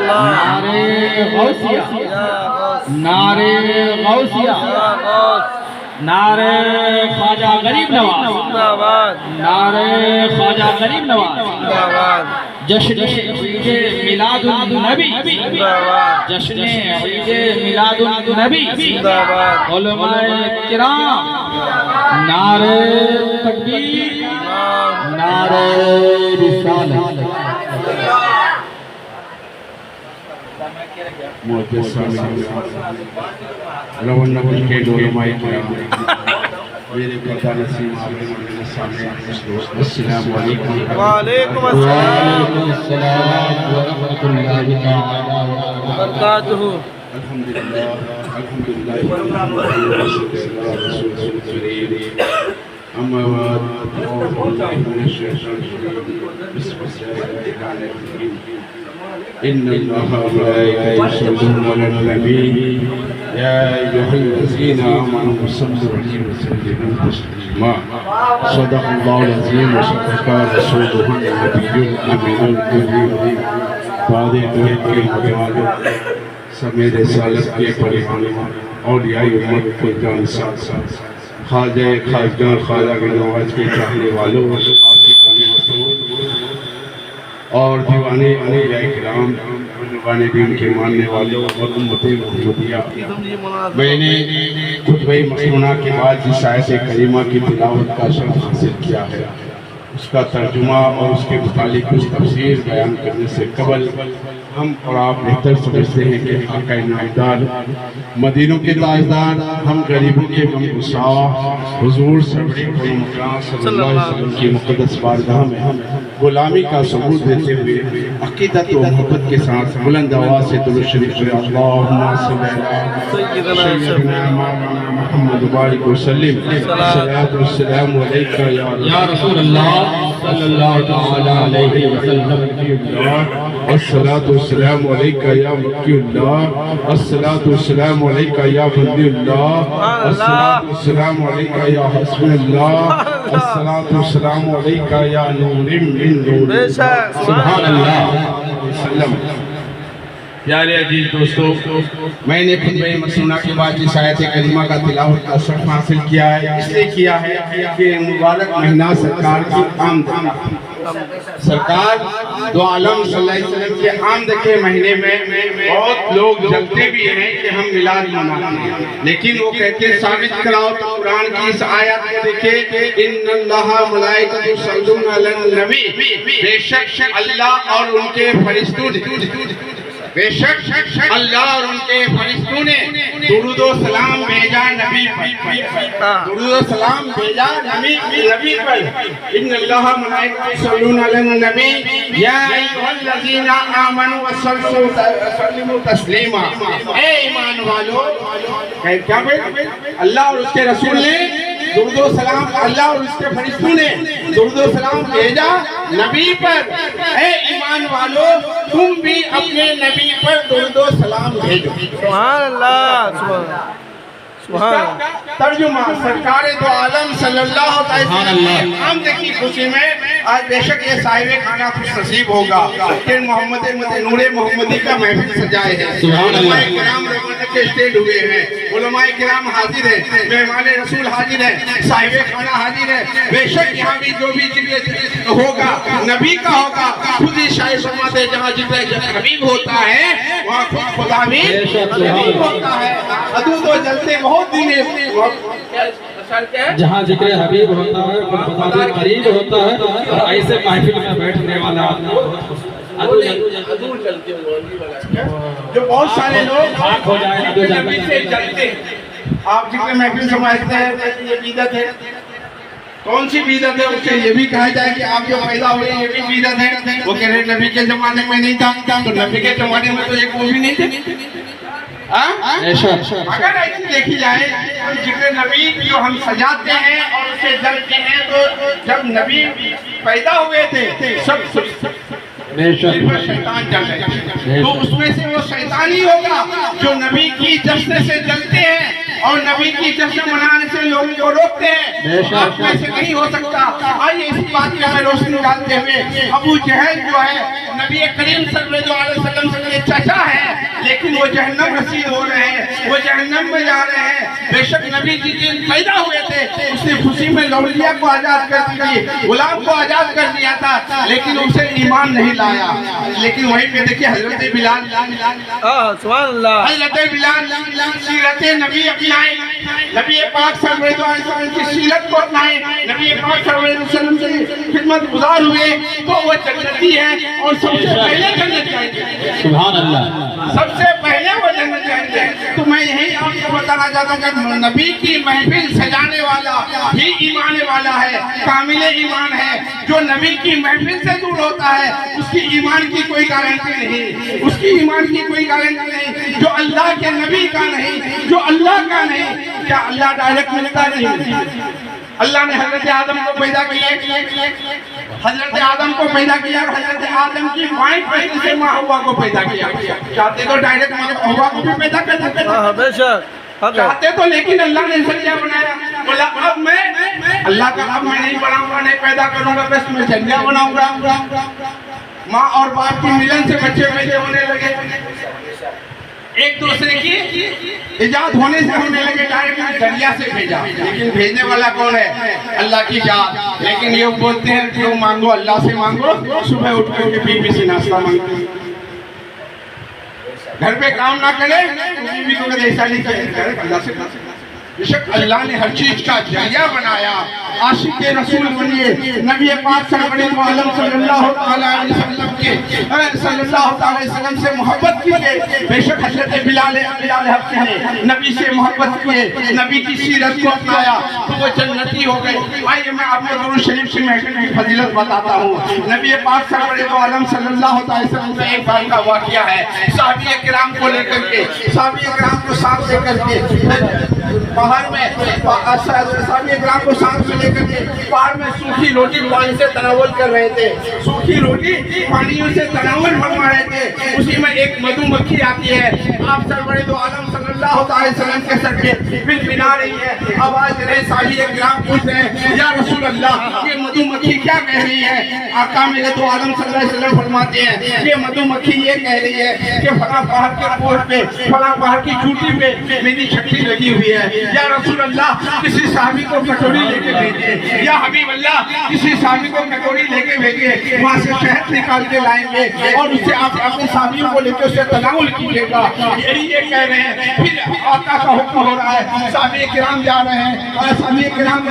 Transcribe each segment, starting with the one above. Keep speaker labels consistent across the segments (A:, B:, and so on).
A: نعرے غوثیہ، نعرے غوثیہ، نعرے خواجہ غریب نواز، نعرے خواجہ غریب نواز، جشن عید میلاد النبی، جشن عید میلاد النبی، علماء کرام، نعرے تکبیر، نعرے رسالت۔
B: معزز سامعین، روانہ کے علماء کرام، میرے پردہ نسیم عالم میرے سامنے السلام علیکم
C: وعلیکم السلام
A: ورحمۃ اللہ تعالی
C: وبرکاتہ۔
B: الحمدللہ اما بعد اعوذ باللہ من الشیطان الرجیم بسم اللہ الرحمن الرحیم ان اللہ وملائکتہ یصلون علی النبی یا ایھا الذین آمنوا صلوا علیہ وسلموا تسلیما صدق اللہ العظیم وصدق رسولہ النبی الامین الکریم۔ وعدے توحید کے متوالے سمیع رسالت کے پریوان اولیاء امت کے جانساز خواجہ خواجگاں خواجہ کے نواز کے چاہنے والوں عاشقان رسول اور دیوانے اولیاء کرام عنوان دین کے ماننے والوں اور امت محمدیہ، میں نے خطبہ مسنونہ کے بعد جس آیت کریمہ کی تلاوت کا شرف حاصل کیا ہے، اس کا ترجمہ اور اس کے متعلق کچھ تفسیر بیان کرنے سے قبل ہم اور آپ بہتر سمجھتے ہیں کہ آقا نامدار، مدینوں کے تاجدار، ہم غریبوں کے غمگسار حضور سرور مکرم صلی اللہ علیہ وسلم کی مقدس بارگاہ میں غلامی کا ثبوت دیتے ہوئے عقیدت و محبت کے ساتھ بلند آواز سے درود شریف پڑھیں۔ اللہم صلی علی سیدنا مولانا محمد وبارک وسلم، الصلاۃ والسلام علیکہ یا رسول اللہ صلی اللہ تعالی علیہ وسلم، الصلاۃ والسلام علیکہ یا مکی اللہ، الصلاۃ والسلام علیکہ یا بندی اللہ، الصلاۃ والسلام علیکہ یا حسب اللہ، الصلاۃ والسلام علیکہ یا نور من نور سبحان اللہ وسلم۔ پیارے عزیز دوستو، میں نے خطبہ مسنونہ کے بعد جس آیت کریمہ کا تلاوت کا شرف حاصل کیا ہے، اس لیے کیا ہے کہ مبارک مہینہ سرکار کی آمد، سرکار دو عالم صلی اللہ علیہ وسلم کے آمد کے مہینے میں بہت لوگ جلتے بھی ہیں کہ ہم میلاد مناتے ہیں، لیکن وہ کہتے ہیں ثابت کراؤ تو قرآن کی اس آیت کو دیکھیں، ان اللہ ملائکۃ یصلون علی النبی، بے شک اللہ اور ان کے فرشتوں نے، بے شک اللہ اور ان کے فرشتوں نے درود و سلام بھیجا نبی پر، درود و سلام بھیجا نبی پر۔ ان اللہ ملائکۃ یصلون علی النبی یا ایھا الذین آمنوا صلوا وسلموا تسلیما، اے ایمان والو، کیا اللہ اور اس کے رسول نے درود و سلام، اللہ اور اس کے فرشتوں نے درود و سلام بھیجا نبی پر، اے ایمان والو تم بھی اپنے نبی پر درود و سلام بھیجو۔
C: سبحان اللہ، سبحان
B: ترجمہ سرکار دو عالم صلی اللہ علیہ وسلم آمد کی خوشی میں آج بے شک یہ صاحب خانہ خوش نصیب ہوگا کہ محمد نور محمدی کا محفل سجائے ہیں، علماء کرام روانہ کے اسٹیج ہوئے ہیں، علماء کرام حاضر ہیں، مہمان رسول حاضر ہیں، صاحب خانہ حاضر ہے، بے شک یہاں بھی جو بھی ذکر ہوگا نبی کا ہوگا، خود ہی شاید فرماتے ہیں جہاں ذکر حبیب ہوتا ہے وہاں خود خدا بھی حبیب ہوتا ہے۔ حدود و جلتے بہت دن
A: جہاں ذکر حبیب ہوتا ہے خود خدا بھی قریب ہوتا ہے، اور ایسے محفل میں بیٹھنے والا
B: جو بہت سارے لوگ
A: ہو جائے
B: نبی سے جلتے ہیں، آپ ذکر محفل سمجھتے ہیں یہ بدعت ہے، کون سی بدعت ہے؟ اس سے یہ بھی کہا جائے کہ آپ جو پیدا ہوئے یہ بھی بدعت ہے، وہ کہہ رہے نبی کے زمانے میں نہیں تھا، تو نبی کے زمانے میں تو ایک وہ بھی نہیں تھے۔ اگر ایسی دیکھی جائے ذکر نبی جو ہم سجاتے ہیں اور اسے جلتے ہیں، تو جب نبی پیدا ہوئے تھے سب شیطان جل رہے تھے، تو اس میں سے وہ شیطان ہی ہوگا جو نبی کی جشن سے جلتے ہیں اور نبی کی جشن منانے سے لوگوں کو روکتے ہیں، آپ میں سے نہیں ہو سکتا۔ آئیے اس بات میں روشنی ڈالتے ہوئے ابو جہل جو ہے نبی کریم صلی اللہ علیہ وسلم سے وہ جہنم رسید ہو رہے ہیں، وہ جہنم میں جا رہے ہیں۔ بے شک نبی جی دن پیدا ہوئے تھے، اس نے خوشی میں لولیہ کو آزاد کر دیا، غلام کو آزاد کر دیا تھا، لیکن اسے ایمان نہیں لایا۔ لیکن وہیں پہ دیکھیے حضرت بلال،
C: سبحان اللہ،
B: حضرت بلال سیرت نبی اپنائے، نبی پاک صلی اللہ علیہ وسلم کی سیرت کو اپنائے، نبی پاک صلی اللہ علیہ وسلم سے خدمت گزار ہوئے، تو وہ جنتی ہے اور سب سے پہلے جنت جائیں گے۔
A: سبحان اللہ،
B: سب سے پہلے وہ جنت جائیں گے۔ تو میں یہی آپ کو بتانا چاہتا ہوں کہ نبی کی محفل سجانے والا ہی ایمان والا ہے، کامل ایمان ہے۔ جو نبی کی محفل سے دور ہوتا ہے اس کی ایمان کی کوئی گارنٹی نہیں، اس کی ایمان کی کوئی گارنٹی نہیں۔ جو اللہ کے نبی کا نہیں، جو اللہ کا نہیں، کیا اللہ ڈائریکٹ ملتا نہیں؟ اللہ نے حضرت آدم کو پیدا کیا، حضرت آدم کو پیدا کیا، حضرت آدم کی مائیں پہلی سے ماں ہوا کو پیدا کیا۔ چاہتے تو ڈائریکٹ ماں ہوا کو بھی پیدا کر سکتے تھے،
C: بے شک
B: چاہتے تو، لیکن اللہ نے ذریعہ بنایا۔ بولا اب میں اللہ کا اب میں نہیں بناؤں گا، نہیں پیدا کروں گا، بس میں ذریعہ بناؤں گا۔ ماں اور باپ کی ملن سے بچے پیدا ہونے لگے، ایک دوسرے کی ایجاد ہونے سے ہونے لگے، ڈائریکٹ ذریعہ سے بھیجا۔ لیکن بھیجنے والا کون ہے؟ اللہ کی ذات۔ لیکن یہ بولتے ہیں کہ مانگو اللہ سے مانگو، صبح اٹھ کے بیوی سے ناشتہ مانگتے ہیں، گھر پہ کام نہ کرے بیوی کو کہتے ایسا نہیں کرے، اللہ سے بے شک اللہ نے ہر چیز کا ذریعہ بنایا۔ عاشق رسول بنیے، نبی پاک صلی اللہ علیہ وسلم کے صلی اللہ علیہ وسلم سے محبت کیجئے۔ بے شک حضرت بلال حبشی نے نبی سے محبت کیے، نبی کی سیرت کو اپنایا تو وہ جنتی ہو گئے۔ آئیے میں آپ کو درود شریف سے محفل کی فضیلت بتاتا ہوں۔ نبی پاک صلی اللہ علیہ وسلم کا ایک بار کا واقعہ ہے، صحابہ کرام کو لے کر کے، صحابہ کرام کو ساتھ لے کر کے باہر میں، صحابہ کرام کو ساتھ میں لے کر کے باہر میں سوکھی روٹی پانی سے تناول کر رہے تھے، سوکھی روٹی پانیوں سے تناول فرما رہے تھے۔ اسی میں ایک مدھو مکھی آتی ہے، آپ سرور دو عالم صلی اللہ علیہ وسلم کے سر پہ بنا رہی ہے، آواز دے رہے، صحابہ کرام پوچھ رہے ہیں یا رسول اللہ یہ مدھو مکھی کیا کہہ رہی ہے؟ آقا میرے دو عالم صلی اللہ علیہ وسلم فرماتے ہیں یہ مدھو مکھی یہ کہہ رہی ہے کہ فلاں پہاڑ کے پور پہ، فلاں پہاڑ کی چوٹی پہ میری چھٹی لگی ہوئی ہے، یا رسول اللہ کسی صحابی کو کٹوری لے کے بھیجیے، یا حبیب اللہ کسی صحابی کو کٹوری لے کے بھیجیے، وہاں سے شہد نکال کے لائیں گے اور اسے آپ اپنے صحابیوں کو لے کے اسے تناول کیجیے گا، یہی یہ کہہ رہے ہیں۔ پھر آقا کا حکم ہو رہا ہے، صحابہ کرام جا رہے ہیں، صحابہ کرام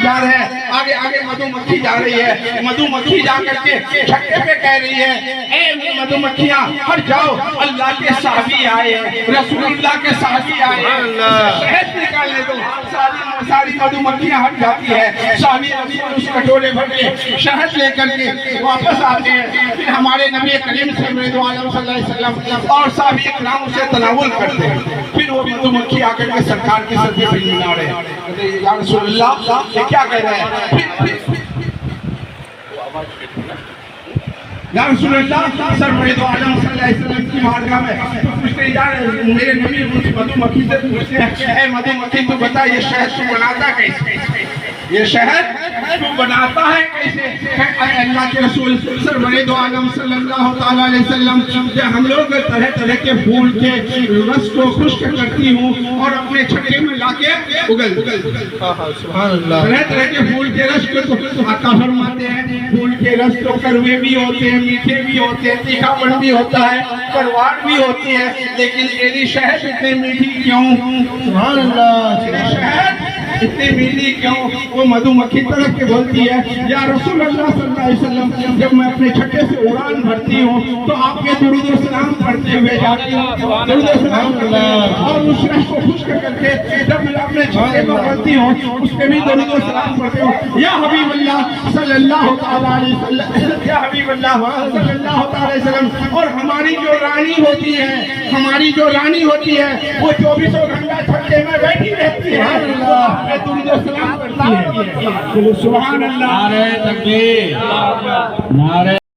B: جا رہے ہیں، آگے آگے مدھو مکھی جا رہی ہے، مدھو مکھی جا کر کے چھکے پہ کہہ رہی ہے اے مدھو مکھیاں ہٹ جاؤ، اللہ کے صحابی آئے ہیں، رسول اللہ کے صحابی آئے ہیں، شہد نکالنے دو۔ ساری مدھو مکھیاں ہٹ جاتی ہے، صحابی اس کٹورے بھر کے شہد لے کر کے واپس آتے ہیں۔ پھر ہمارے نبی کریم صلی اللہ علیہ وسلم اور صحابہ کرام اسے تناول کرتے ہیں۔ پھر وہ مدھو مکھی آ کر کے سرکار کے سر پہ منا رہے ہیں، یا رسول اللہ یہ کیا کہہ رہے ہیں؟ یا رسول اللہ سرور دو عالم صلی اللہ علیہ وسلم کی بارگاہ میں پوچھتے ہیں، یار میرے نبی مدھو مکھی سے پوچھتے ہیں اے مدھو مکھی تو بتا یہ شہد تو بناتا کیسے، یہ شہد تو بناتا ہے کیسے؟ اے اللہ کے رسول سرور دو عالم صلی اللہ علیہ وسلم کہ ہم لوگ طرح طرح کے پھول کے رس کو خشک کرتی ہوں اور اپنے چھکے میں لا کے اگل
C: سبحان اللہ،
B: طرح طرح کے پھول کے رس کو آقا فرماتے ہیں پھول کے رس تو کڑوے بھی ہوتے ہیں، میٹھے بھی ہوتے ہیں، تیکھا پن بھی ہوتا ہے، کرواٹ بھی ہوتی ہے، لیکن تیری شہد اتنی میٹھی کیوں؟
C: سبحان اللہ،
B: تیری شہد اتنی میٹھی کیوں؟ وہ مدھو مکھی تڑپ کے بولتی ہے یا رسول اللہ صلی اللہ علیہ وسلم جب میں اپنے چھکے سے اڑان بھرتی ہوں تو آپ کے درود و سلام پڑھتے ہوئے جاتی ہوں، درود و سلام اور اس رس کو خشک کر کے جب میں اپنے چھکے کو بھرتی ہوں اس پہ بھی درود و سلام پڑھتے ہوں، یا حبیب اللہ صلی اللہ علیہ وسلم، یا حبیب اللہ صلی اللہ علیہ وسلم۔ اور ہماری جو رانی ہوتی ہے، ہماری جو رانی ہوتی ہے وہ 24 گھنٹہ چھکے میں بیٹھی رہتی ہے، درود و سلام کرتی ہے۔ سبحان اللہ،
A: نعرہ تکبیر، نعرہ